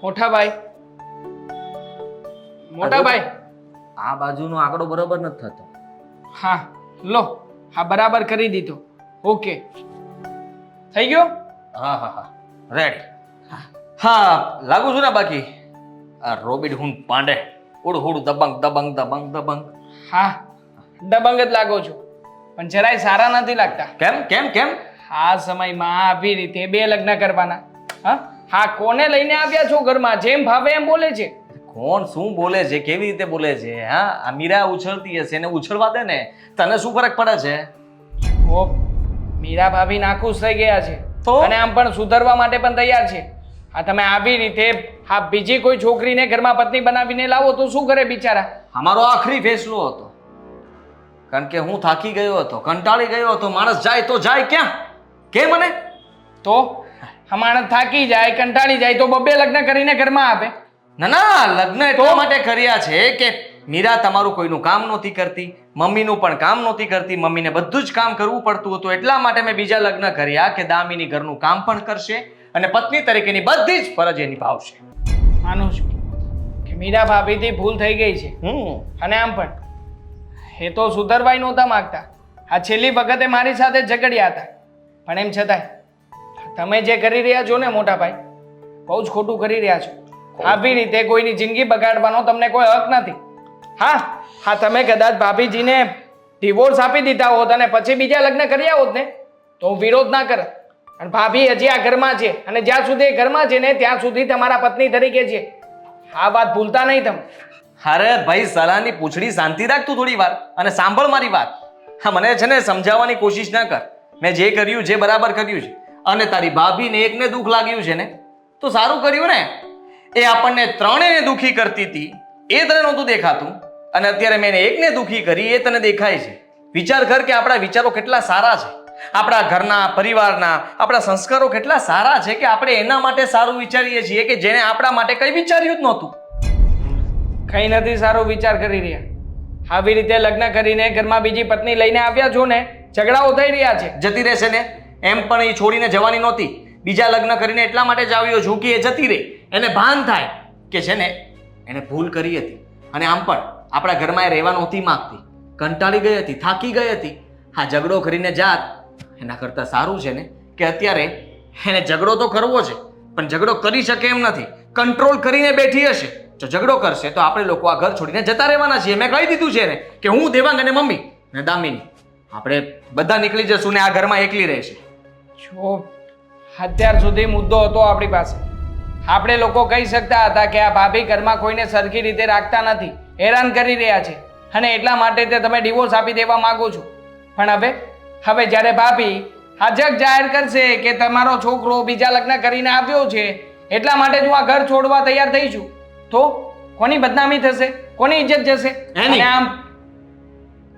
મોટા ભાઈ, મોટા ભાઈ. આ બાજુનો આંકડો બરાબર નથી થતો. હા લો, હા બરાબર કરી દીધો. ઓકે, થઈ ગયો. હા હા હા રેડી. હા લાગુ છું ને બાકી આ રોબિન હુડ પાંડે ઉડ હુડ દબંગ દબંગ દબંગ દબંગ. હા દબંગ જ લાગો છો, પણ જરાય સારા નથી લાગતા. કેમ કેમ કેમ? આ સમયમાં આવી રીતે બે લગ્ન કરવાના? હા હા, કોને લઈને આવ્યા છો ઘરમાં? જેમ ભાવે એમ બોલે છે. કોણ શું બોલે છે, કેવી રીતે બોલે છે? હા આ મીરા ઉછળતી હશે, એને ઉછળવા દે ને, તને શું ફરક પડે છે? ઓ મીરા ભાભી નાખુશ થઈ ગયા છે તો? અને આમ પણ સુધરવા માટે પણ તૈયાર છે. આ તમે આવી રીતે આ બીજી કોઈ છોકરીને ઘરમાં પત્ની બનાવીને લાવો તો શું કરે બિચારા? અમારો આખરી ફેસલો હતો, કારણ કે હું થાકી ગયો હતો, કંટાળી ગયો હતો. માણસ જાય તો જાય ક્યાં? કે મને તો આ માણસ થાકી જાય, કંટાળી જાય તો બબ્બે લગ્ન કરીને ઘરમાં આવે. ના ના, લગ્ન એટલા માટે કર્યા છે કે મીરા તમારું કોઈનું કામ નહોતી કરતી, મમ્મીનું પણ કામ નહોતી કરતી, મમ્મીને બધું જ કામ કરવું પડતું હતું. એટલા માટે મેં બીજા લગ્ન કર્યા કે દામિની ઘરનું કામ પણ કરશે અને પત્ની તરીકેની બધી જ ફરજ એ નિભાવશે. માનું છું કે મીરા ભાભીથી ભૂલ થઈ ગઈ છે, અને આમ પણ એ તો સુધરવાય નહોતા માંગતા. આ છેલ્લી વખતે મારી સાથે ઝઘડ્યા હતા, પણ એમ છતાંય તમે જે કરી રહ્યા છો ને મોટા ભાઈ, બહુ જ ખોટું કરી રહ્યા છો. આવી રીતે કોઈની જિંદગી બગાડવાનો તમને કોઈ હક નથી. હા હા, તમે કદાચ ભાભીજીને ડિવોર્સ આપી દીધા હોત અને પછી બીજા લગ્ન કર્યા હોત ને તો હું વિરોધ ના કરત. અને ભાભી હજી આ ઘરમાં છે, અને જ્યાં સુધી એ ઘરમાં છે ને ત્યાં સુધી તમારા પત્ની તરીકે છે. આ વાત ભૂલતા નહીં તમે. અરે ભાઈ, સલાહની પૂંછડી શાંતિ રાખ તું થોડી વાર, અને સાંભળ મારી વાત. હા મને છે ને સમજાવવાની કોશિશ ના કર. મેં જે કર્યું જે બરાબર કર્યું છે, અને તારી ભાભીને એકને દુઃખ લાગ્યું છે ને તો સારું કર્યું ને. એ આપણને ત્રણેયને દુઃખી કરતી હતી, એ તને નહોતું દેખાતું, અને અત્યારે મેં એકને દુઃખી કરી એ તને દેખાય છે. વિચાર કર કે આપણા વિચારો કેટલા સારા છે, આપણા ઘરના પરિવારના આપણા સંસ્કારો કેટલા સારા છે કે આપણે એના માટે સારું વિચારીએ છીએ કે જેને આપણા માટે કંઈ વિચાર્યું જ નહોતું. કંઈ નથી સારો વિચાર કરી રહ્યા. આવી રીતે લગ્ન કરીને ઘરમાં બીજી પત્ની લઈને આવ્યા છો ને, ઝઘડાઓ થઈ રહ્યા છે. જતી રહેશે ને, એમ પણ એ છોડીને જવાની નહોતી. બીજા લગ્ન કરીને એટલા માટે જ આવ્યો છું કે એ જતી રહે, એને ભાન થાય કે છે ને એને ભૂલ કરી હતી, અને આમ પણ આપણા ઘરમાં એ રહેવા નહોતી માંગતી, કંટાળી ગઈ હતી, થાકી ગઈ હતી. હા ઝઘડો કરીને જાત એના કરતાં સારું છે ને કે અત્યારે એને ઝઘડો તો કરવો છે, પણ ઝઘડો કરી શકે એમ નથી, કંટ્રોલ કરીને બેઠી હશે. જો ઝઘડો કરશે તો આપણે લોકો આ ઘર છોડીને જતા રહેવાના છીએ. મેં કહી દીધું છે ને કે હું, દેવાંગ અને મમ્મી ને દામિની આપણે બધા નીકળી જશું ને આ ઘરમાં એકલી રહેશે. જો અત્યાર સુધી મુદ્દો હતો આપણી પાસે, આપણે લોકો કહી શકતા હતા કે આ ભાભી ઘરમાં કોઈને સરખી રીતે રાખતા નથી, હેરાન કરી રહ્યા છે, અને એટલા માટે તે તમે ડિવોર્સ આપી દેવા માંગો છો. પણ હવે જ્યારે ભાભી આ જગ જાહેર કરશે કે તમારો છોકરો બીજા લગ્ન કરીને આવ્યો છે, એટલા માટે જ હું આ ઘર છોડવા તૈયાર થઈ છું, તો કોની બદનામી થશે, કોની ઇજ્જત જશે? અને આમ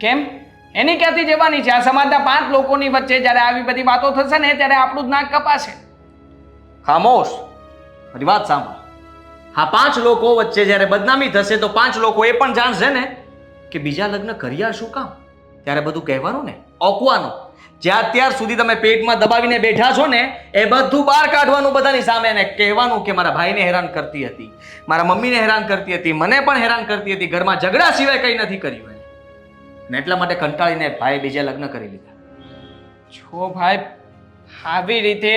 કેમ એની ક્યાંથી જવાની છે? આ સમાજના 5 લોકોની વચ્ચે જ્યારે આવી બધી વાતો થશે ને ત્યારે આપણું જ નાક કપાશે. ખામોશ, મારી વાત સાંભળ. હા 5 લોકો વચ્ચે જ્યારે બદનામી થશે તો 5 લોકો એ પણ જાણશે ને કે બીજા લગ્ન કર્યા શું કામ. ત્યારે બધું કહેવાનું ને, ઓકવાનું. જ્યાં અત્યાર સુધી તમે પેટમાં દબાવીને બેઠા છો ને એ બધું બહાર કાઢવાનું બધાની સામે, ને કહેવાનું કે મારા ભાઈને હેરાન કરતી હતી, મારા મમ્મીને હેરાન કરતી હતી, મને પણ હેરાન કરતી હતી, ઘરમાં ઝઘડા સિવાય કંઈ નથી કર્યું એને, ને એટલા માટે કંટાળીને ભાઈ બીજા લગ્ન કરી લીધા. જો ભાઈ, આવી રીતે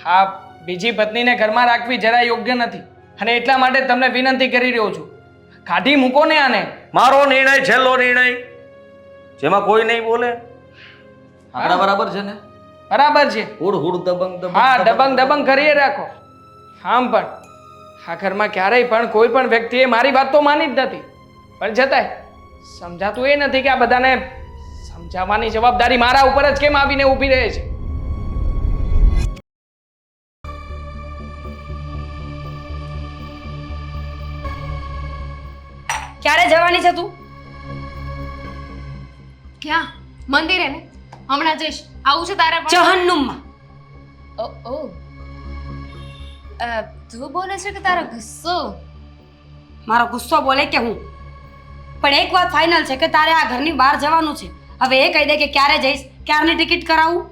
હા બીજી પત્નીને ઘરમાં રાખવી જરા યોગ્ય નથી, અને એટલા માટે તમને વિનંતી કરી રહ્યો છું, કાઢી મૂકો ને આને. મારો નિર્ણય છેલ્લો નિર્ણય, જેમાં કોઈ નહીં બોલે. આપણા બરાબર છે ને? બરાબર છે. હુડ હુડ દબંગ દબંગ. હા દબંગ દબંગ કરીએ રાખો. આમ પણ આ ઘરમાં ક્યારેય પણ કોઈ પણ વ્યક્તિએ મારી વાત તો માની જ નથી, પણ છતાંય સમજાતું એ નથી કે આ બધાને સમજાવવાની જવાબદારી મારા ઉપર જ કેમ આવીને ઊભી રહે છે. ક્યારે જવાની છે તું? ક્યાં? મંદિરે ને, હમણાં જઈશ. આવું છે તારે પણ? જહન્નુમમાં. ઓ તું બોલે છે કે તારો ગુસ્સો? મારો ગુસ્સો બોલે કે હું? પણ એક વાત ફાઇનલ છે કે તારે આ ઘરની બહાર જવાનું છે. હવે એ કહી દે કે ક્યારે જઈશ, ક્યારની ટિકિટ કરાવું?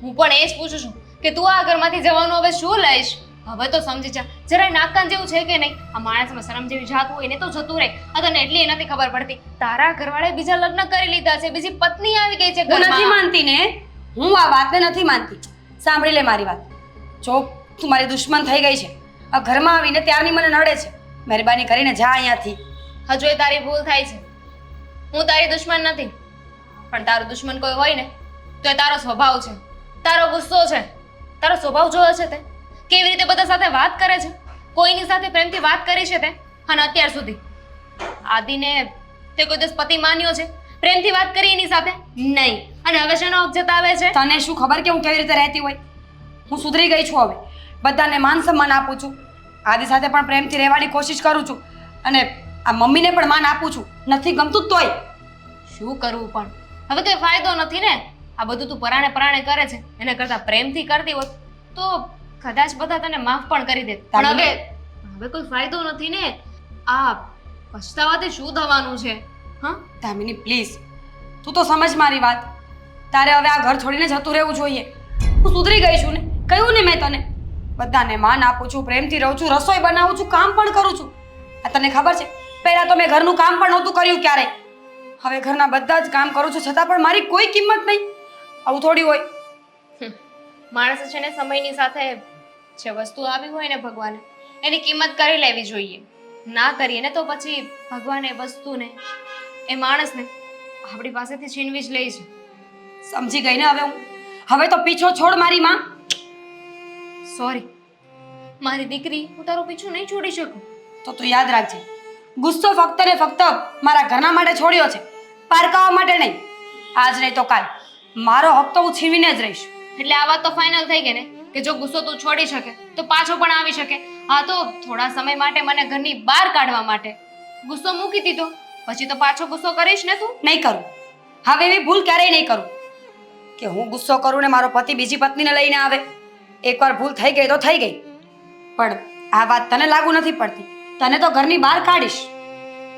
હું પણ એ જ પૂછું છું કે તું આ ઘરમાંથી જવાનું હવે શું લઈશ? હવે તો સમજી જા, જરાય નાકકાન જેવું છે કે નહીં? આ માણસમાં શરમ જેવી જાત હોય ને તો જતું રહે. આ તને એટલી નથી ખબર પડતી. તારા ઘરવાળાએ બીજા લગ્ન કરી લીધા છે, બીજી પત્ની આવી ગઈ છે હું નથી ઘરમાં. માનતી ને, હું આ વાતને નથી માનતી. સાંભળી લે મારી વાત. જો તું મારી દુશ્મન થઈ ગઈ છે, આ ઘરમાં આવીને ત્યારની મને નડે છે. મહેરબાની કરીને જા અહીંયાથી. હજુ એ તારી ભૂલ થાય છે. હું તારી દુશ્મન નથી, પણ તારું દુશ્મન કોઈ હોય ને તો એ તારો સ્વભાવ છે, તારો ગુસ્સો છે. તારો સ્વભાવ જોયો છે તે? કેવી રીતે બધા સાથે વાત કરે છે? કોઈની સાથે પ્રેમથી વાત કરી છે તે? અને અત્યાર સુધી આદિને તે કોઈ દિવસ પતિ માન્યો છે? પ્રેમથી વાત કરી એની સાથે? નહીં. અને હવે શેનો હક જતાવે છે? તને શું ખબર કે હું કેવી રીતે રહેતી હોય? હું સુધરી ગઈ છું હવે. બધાને માન સન્માન આપું છું. આદિ સાથે પણ પ્રેમથી રહેવાની કોશિશ કરું છું. અને આ મમ્મીને પણ માન આપું છું. નથી ગમતું તોય. શું કરવું પણ? હવે કઈ ફાયદો નથી ને. આ બધું તું પરાણે પરાણે કરે છે, એના કરતાં પ્રેમથી કરતી હોત તો કદાચ બધા તને માફ પણ કરી દે. પણ હવે કોઈ ફાયદો નથી ને. આ પછતાવાથી શું થવાનું છે? હા, દામિની પ્લીઝ, તું તો સમજ મારી વાત. તારે હવે આ ઘર છોડીને જતું રહેવું જોઈએ. હું સુધરી ગઈ છું ને, કહ્યું ને મેં તને. બધાને માન આપું છું, પ્રેમથી રહું છું, રસોઈ બનાવું છું, કામ પણ કરું છું. આ તને ખબર છે, પહેલા તો મેં ઘરનું કામ પણ નહોતું કર્યું ક્યારેય. હવે ઘરના બધા જ કામ કરું છું, છતાં પણ મારી કોઈ કિંમત નહીં. આવું થોડી હોય. માણસ છે ને સમયની સાથે જે વસ્તુ આવી હોય ને ભગવાને એની કિંમત કરી લેવી જોઈએ. ના કરીએ ને તો પછી ભગવાન એ વસ્તુને, એ માણસને આપણી પાસેથી છીનવી જ લે છે. સમજી ગઈ ને હવે હું? હવે તો પીછો છોડ મારી માં. સોરી મારી દીકરી, હું તારો પીછો નહીં છોડી શકું. તો તું યાદ રાખજે, ગુસ્સો ફક્ત ને ફક્ત મારા ઘરના માટે છોડ્યો છે, પારકાવા માટે નહીં. આજ નહીં તો કાલ મારો હક તો હું છીનવીને જ રહીશ. એટલે આ વાત તો ફાઇનલ થઈ ગઈ ને કે જો ગુસ્સો તું છોડી શકે તો પાછો પણ આવી શકે. હા, તો થોડા સમય માટે મને ઘરની બહાર કાઢવા માટે ગુસ્સો મૂકી દીધો, પછી તો પાછો ગુસ્સો કરીશ ને તું? નહીં કરું. હવે એવી ભૂલ ક્યારેય નહીં કરું કે હું ગુસ્સો કરું ને મારો પતિ બીજી પત્નીને લઈને આવે. એકવાર ભૂલ થઈ ગઈ તો થઈ ગઈ, પણ આ વાત તને લાગુ નથી પડતી. તને તો ઘરની બહાર કાઢીશ.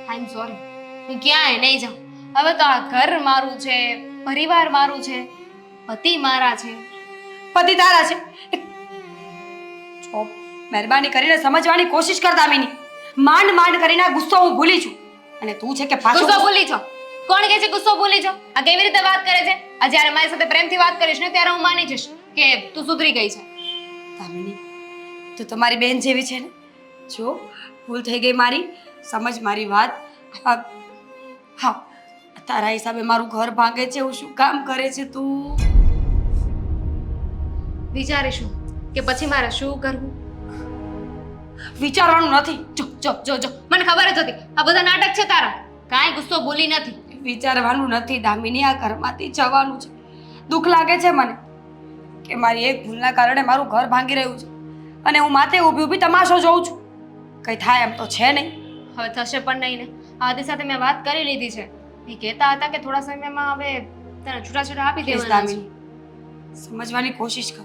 આઈ એમ સોરી, હું ક્યાંય નહીં જાઉં. હવે તો આ ઘર મારું છે, પરિવાર મારું છે, પતિ મારા છે. પતિ તારા છે. જો મહેરબાની કરીને સમજવાની કોશિશ કર દામિની. માંડ માંડ કરીને આ ગુસ્સો હું ભૂલી છું, અને તું છે કે પાછો ગુસ્સો ભૂલી છો? કોણ કહે છે ગુસ્સો ભૂલી છો? આ કેવી રીતે વાત કરે છે? આ જ્યારે મારી સાથે પ્રેમથી વાત કરીશ ને ત્યારે હું માની જઈશ કે તું સુધરી ગઈ છે. દામિની, તું તો મારી બેન જેવી છે ને. જો ભૂલ થઈ ગઈ મારી, સમજ મારી વાત. હા, તારા હિસાબે મારું ઘર ભાંગે છે, એવું શું કામ કરે છે તું? વિચારીશું કે પછી મારે શું કરવું. વિચારવાનું નથી. જો જો જો જો મને ખબર જ હતી આ બધા નાટક છે તારા. કાંઈ ગુસ્સો ભૂલી નથી. વિચારવાનું નથી દામિની, આ ઘરમાંથી જવાનું છે. દુઃખ લાગે છે મને કે મારી એક ભૂલના કારણે મારું ઘર ભાંગી રહ્યું છે, અને હું માથે ઊભી ઊભી તમાશો જોઉં છું. કંઈ થાય એમ તો છે નહીં. હવે થશે પણ નહીં ને. આદિ સાથે મેં વાત કરી લીધી છે. એ કહેતા હતા કે થોડા સમયમાં હવે તને છૂટાછૂટા આપી પ્લીઝ દેવાના છે. દામિની, સમજવાની કોશિશ કર.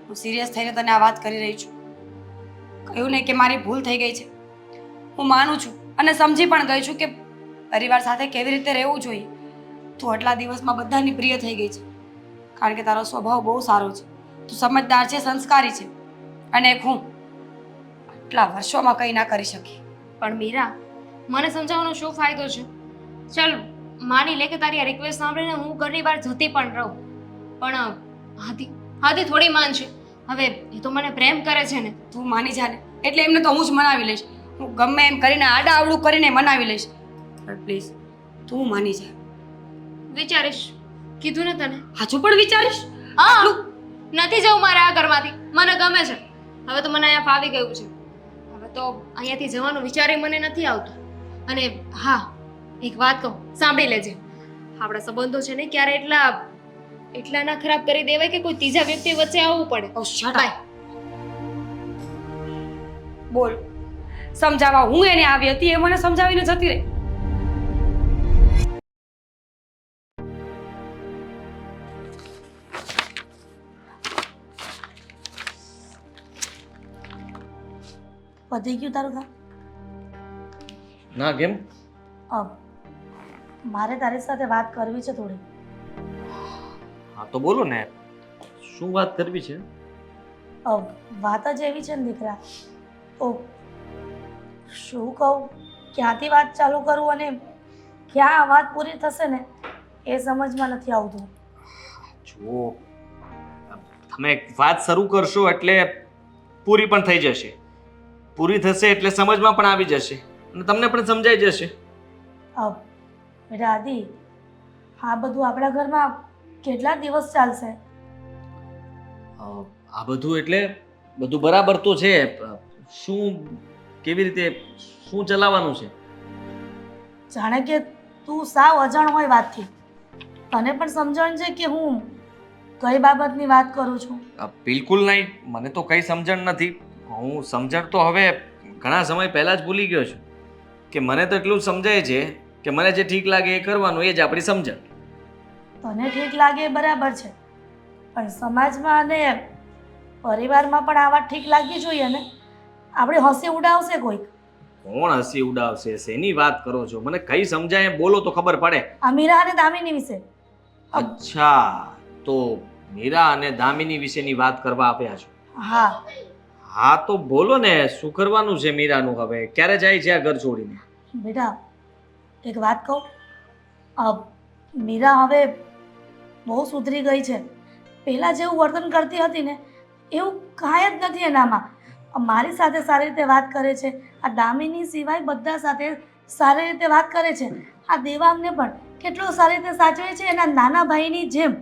હું સિરિયસ થઈને તને આ વાત કરી રહી છું. કહ્યું ને કે મારી ભૂલ થઈ ગઈ છે. હું માનું છું અને સમજી પણ ગઈ છું કે પરિવાર સાથે કેવી રીતે રહેવું જોઈએ. તું આટલા દિવસમાં બધાની પ્રિય થઈ ગઈ છે, કારણ કે તારો સ્વભાવ બહુ સારો છે. તું સમજદાર છે, સંસ્કારી છે, અને એક હું આટલા વર્ષોમાં કંઈ ના કરી શકી. પણ મીરા, મને સમજાવવાનો શું ફાયદો છે? ચાલ માની લે કે તારી આ રિક્વેસ્ટ સાંભળીને હું ઘરની બહાર જતી પણ રહું, પણ હાથી થોડી માન છે. હવે એ તો મને પ્રેમ કરે છે ને. તું માની જા ને, એટલે એમને તો હું જ મનાવી લઈશ. હું ગમે એમ કરીને આડા આવડું કરીને મનાવી લઈશ, પણ પ્લીઝ તું માની જા. વિચારીશ, કીધું ને તને. હજુ પણ વિચારીશ? હા, નથી જવું મારે આ ઘરમાંથી. મને ગમે છે. હવે તો મને અહીંયા ફાવી ગયું છે. હવે તો અહીંયાથી જવાનું વિચારે મને નથી આવતું. અને હા, એક વાત કહું, સાંભળી લેજે. આપણા સંબંધો છે ને ક્યારે એટલા ના ખરાબ કરી દેવાય કે કોઈ ત્રીજા વ્યક્તિ વચ્ચે આવવું પડે. ઓ શટ અપ. બોલ, સમજાવવા હું એને આવી હતી, એ મને સમજાવીને જતી રહી. પતી ગયું તારું કામ? ના, કેમ? મારે તારી સાથે વાત કરવી છે થોડી. હા તો બોલો ને, શું વાત કરવી છે? વાત જ એવી છે ને દીકરા, તો શું કહું, ક્યાંથી વાત ચાલુ કરું અને ક્યાં આ વાત પૂરી થશે ને એ સમજમાં નથી આવતું. જુઓ, તમે વાત શરૂ કરશો એટલે પૂરી પણ થઈ જશે, પૂરી થશે એટલે સમજમાં પણ આવી જશે અને તમને પણ સમજાઈ જશે. બેટા આદિ, આ બધું આપણા ઘરમાં કેટલા દિવસ ચાલશે? આ બધું એટલે બધું બરાબર તો છે, શું કેવી રીતે શું ચલાવવાનું છે? જાણે કે તું સાવ અજાણ હોય વાતથી. તને પણ સમજણ છે કે હું કઈ બાબતની વાત કરું છું? બિલકુલ નહીં, મને તો કઈ સમજણ નથી. હું સમજણ તો હવે ઘણા સમય પહેલા જ ભૂલી ગયો છું કે મને તો એટલું જ સમજાય છે કે મને જે ઠીક લાગે એ કરવાનું, એ જ આપણી સમજણ. તને ઠીક લાગે એ બરાબર છે, પણ સમાજમાં અને પરિવારમાં પણ આ વાત ઠીક લાગવી જોઈએ ને. આપણે હસી ઉડાવશે કોઈક. કોણ હસી ઉડાવશે? શેની વાત કરો છો? મને કઈ સમજાય એમ બોલો તો ખબર પડે. આ મીરા અને દામિની વિશે. અચ્છા, તો મીરા અને દામિની વિશેની વાત કરવા આપ્યા છો? હા. હા તો બોલો ને, શું કરવાનું છે મીરાનું? હવે ક્યારે જાય છે આ ઘર છોડીને? બેટા એક વાત કહું, મીરા હવે બહુ સુધરી ગઈ છે. પહેલાં જેવું વર્તન કરતી હતી ને એવું કાંઈ જ નથી એનામાં. મારી સાથે સારી રીતે વાત કરે છે, આ દામિની સિવાય બધા સાથે સારી રીતે વાત કરે છે. આ દેવાંગને પણ કેટલો સારી રીતે સાચવે છે, એના નાના ભાઈની જેમ.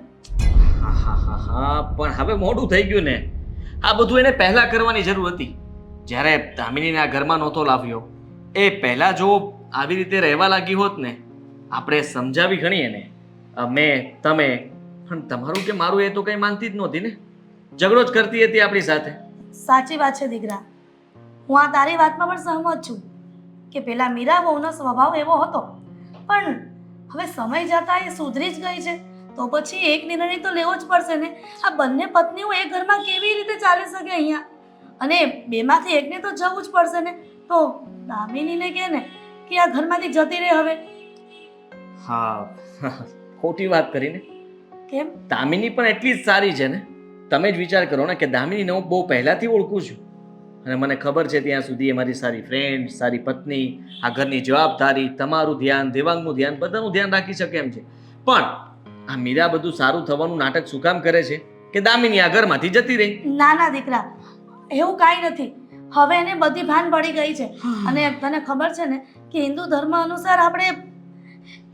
હા, પણ હવે મોડું થઈ ગયું ને. આ બધું એને પહેલા કરવાની જરૂર હતી, જ્યારે દામિનીને આ ઘરમાં નહોતો લાવ્યો. એ પહેલા જો આવી રીતે રહેવા લાગી હોત ને, આપણે સમજાવી ઘણી એને, મેં તમે, પણ તમારું કે મારું એ તો કંઈ માનતી જ નહોતી ને, ઝઘડો જ કરતી હતી આપણી સાથે. સાચી વાત છે દીકરા, હું આ તારી વાતમાં પણ સહમત છું કે પેલા મીરા બહુનો સ્વભાવ એવો હતો, પણ હવે સમય જતાં એ સુધરી જ ગઈ છે. તો પછી એક નિર્ણય તો લેવો જ પડશે ને. આ બંને પત્નીઓ એક ઘરમાં કેવી રીતે ચાલી શકે અહીંયા? અને બેમાંથી એકને તો જવું જ પડશે ને. તો દામિનીને કહે ને કે આ ઘરમાંથી જતી રહે હવે. હા, ખોટી વાત કરીને. કેમ? દામિની પણ એટલી જ સારી છે ને. તમે જ વિચાર કરો ને કે દામિનીને હું બહુ પહેલાથી ઓળખું છું અને મને ખબર છે ત્યાં સુધી એ મારી સારી ફ્રેન્ડ, સારી પત્ની, આ ઘરની જવાબદારી, તમારું ધ્યાન, દેવાંગનું ધ્યાન, બધાનું ધ્યાન રાખી શકે એમ છે. પણ આ મીરા બધું સારું થવાનું નાટક શું કામ કરે છે કે દામિની આ ઘરમાંથી જતી રહી? ના ના દીકરા, એવું કાંઈ નથી. હવે એને બધી ભાન પડી ગઈ છે. અને તને ખબર છે ને કે હિન્દુ ધર્મ અનુસાર આપણે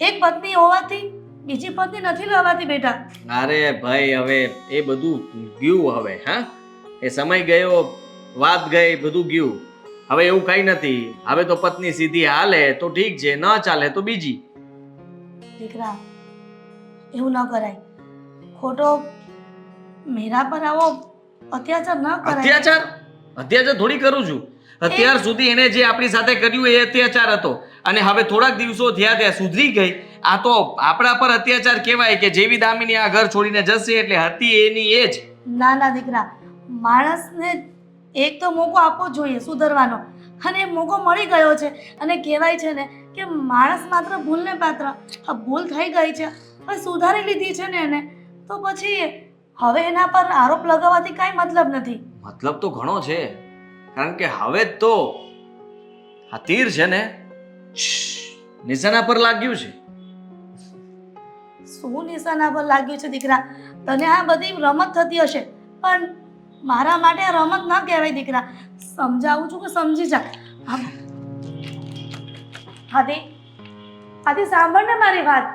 એક પત્ની હોવાથી બીજી પત્ની નથી લેવાતી બેટા. અરે ભાઈ, હવે એ બધું ગયું. હવે હા, એ સમય ગયો, વાત ગઈ, બધું ગયું. હવે એવું કઈ નથી. હવે તો પત્ની સીધી હાલે તો ઠીક છે, ન ચાલે તો બીજી. દીકરા એવું ન કરાય. ખોટો મીરા પર આવો અત્યાચાર ન કરાય. અત્યાચાર? અત્યાચાર થોડી કરું છું. અત્યાર સુધી એને જે આપણી સાથે કર્યું એ અત્યાચાર હતો અને હવે થોડાક દિવસો થયા ત્યાં સુધરી ગઈ. આ તો આપણા પર અત્યાચાર કહેવાય કે જેવી દામિની આ ઘર છોડીને જશે એટલે હતી એની એ જ. ના ના દીકરા, માણસને એક તો મોકો આપવો જોઈએ સુધરવાનો, અને એ મોકો મળી ગયો છે. અને કહેવાય છે ને કે માણસ માત્ર ભૂલને પાત્ર. આ ભૂલ થઈ ગઈ છે, હવે સુધારી લીધી છે ને એને, તો પછી હવે એના પર આરોપ લગાવવાથી કાંઈ મતલબ નથી. મતલબ તો ઘણો છે, કારણ કે હવે તો આ તીર છે ને નિશાના પર લાગ્યું છે. શું નિશાના પર લાગ્યું છે દીકરા? તને આ બધી રમત થતી હશે, પણ મારા માટે આ રમત ન કહેવાય દીકરા. સમજાવું છું કે સમજી જા. આદિ, આદિ સાંભળ ને મારી વાત.